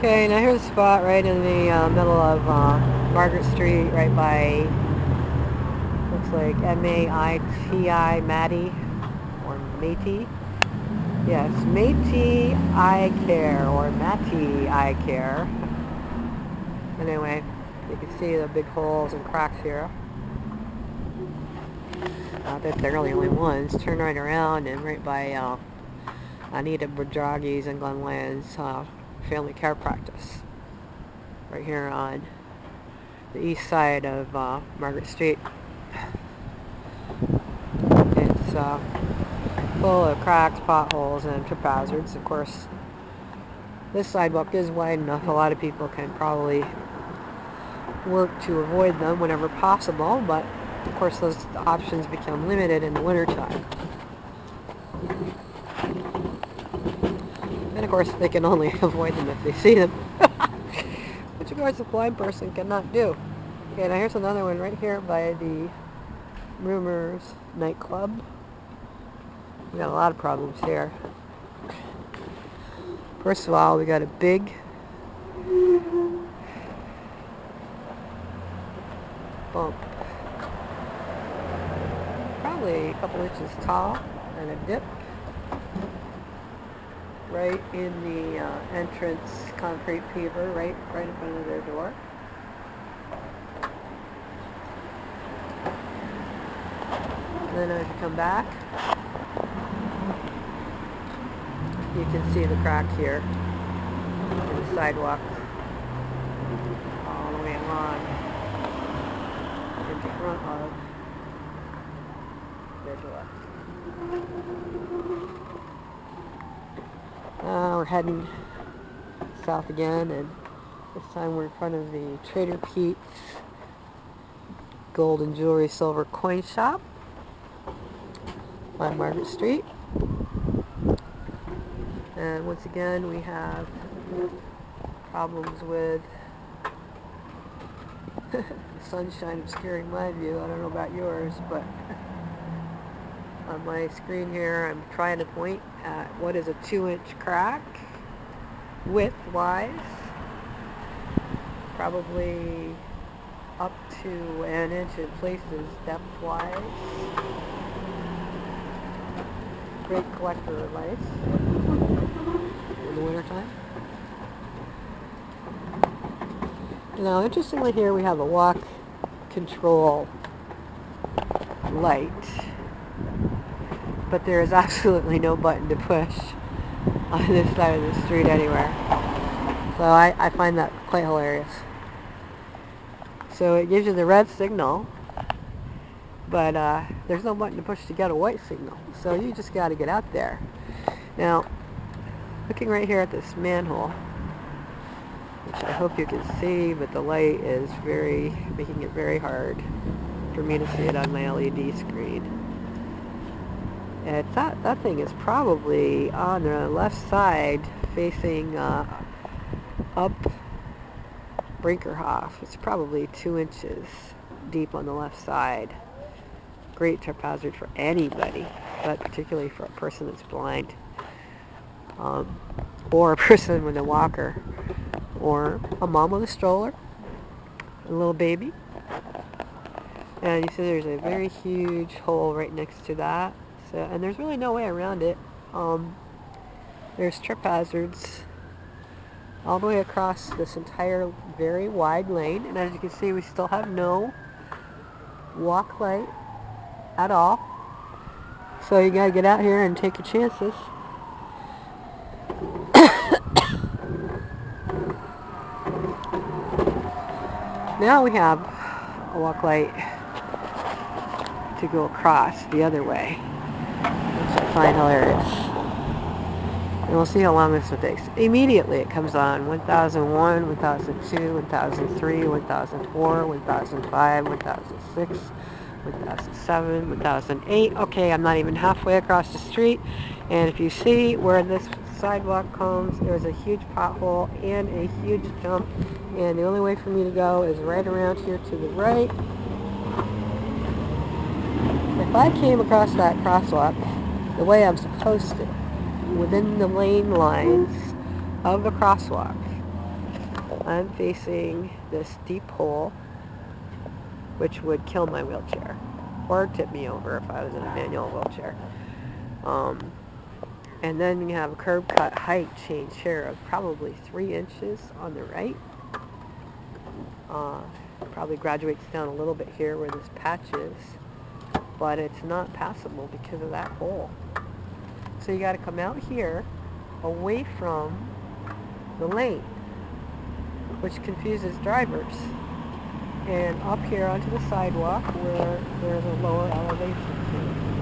Okay, now here's a spot right in the middle of Margaret Street, right by, looks like M-A-I-T-I, Matty, or Matey. Yes, Matey Eye Care, or Matty Eye Care. Anyway, you can see the big holes and cracks here. Not that they're really the only ones. Turn right around and right by Anita Bodragi's and Glenn Land's family care practice. Right here on the east side of Margaret Street. It's full of cracks, potholes, and trip hazards. Of course, this sidewalk is wide enough. A lot of people can probably work to avoid them whenever possible, but of course those options become limited in the wintertime. And of course they can only avoid them if they see them. Which of course a blind person cannot do. Okay, now here's another one right here by the Rumors nightclub. We got a lot of problems here. First of all, we got a big bump, probably a couple inches tall, and a dip right in the entrance concrete paver, right in front of their door. And then as you come back, you can see the crack here in the sidewalk all the way along in front of their door. We're heading south again, and this time we're in front of the Trader Pete's Gold and Jewelry Silver Coin Shop on Margaret Street. And once again, we have problems with the sunshine obscuring my view. I don't know about yours, but on my screen here, I'm trying to point at what is a 2-inch crack, width-wise, probably up to an inch in places, depth-wise. Great collector of ice in the wintertime. Now, interestingly here, we have a walk control light, but there is absolutely no button to push on this side of the street anywhere. So I find that quite hilarious. So it gives you the red signal, but there's no button to push to get a white signal. So you just got to get out there. Now, looking right here at this manhole, which I hope you can see, but the light is making it very hard for me to see it on my LED screen. And that thing is probably on the left side facing up Brinkerhoff. It's probably 2 inches deep on the left side. Great trip hazard for anybody, but particularly for a person that's blind, or a person with a walker, or a mom with a stroller, a little baby. And you see there's a very huge hole right next to that. So, and there's really no way around it. There's trip hazards all the way across this entire very wide lane, and as you can see, we still have no walk light at all. So you gotta get out here and take your chances. Now we have a walk light to go across the other way, which I find hilarious. And we'll see how long this takes. Immediately it comes on. 1001, 1002, 1003, 1004, 1005, 1006, 1007, 1008. Okay, I'm not even halfway across the street. And if you see where this sidewalk comes, there's a huge pothole and a huge jump. And the only way for me to go is right around here to the right. If I came across that crosswalk the way I'm supposed to, within the lane lines of the crosswalk, I'm facing this deep hole, which would kill my wheelchair or tip me over if I was in a manual wheelchair. And then you have a curb cut height change here of probably 3 inches on the right. Probably graduates down a little bit here where this patch is, but it's not passable because of that hole. So you got to come out here away from the lane, which confuses drivers, and up here onto the sidewalk where there's a lower elevation.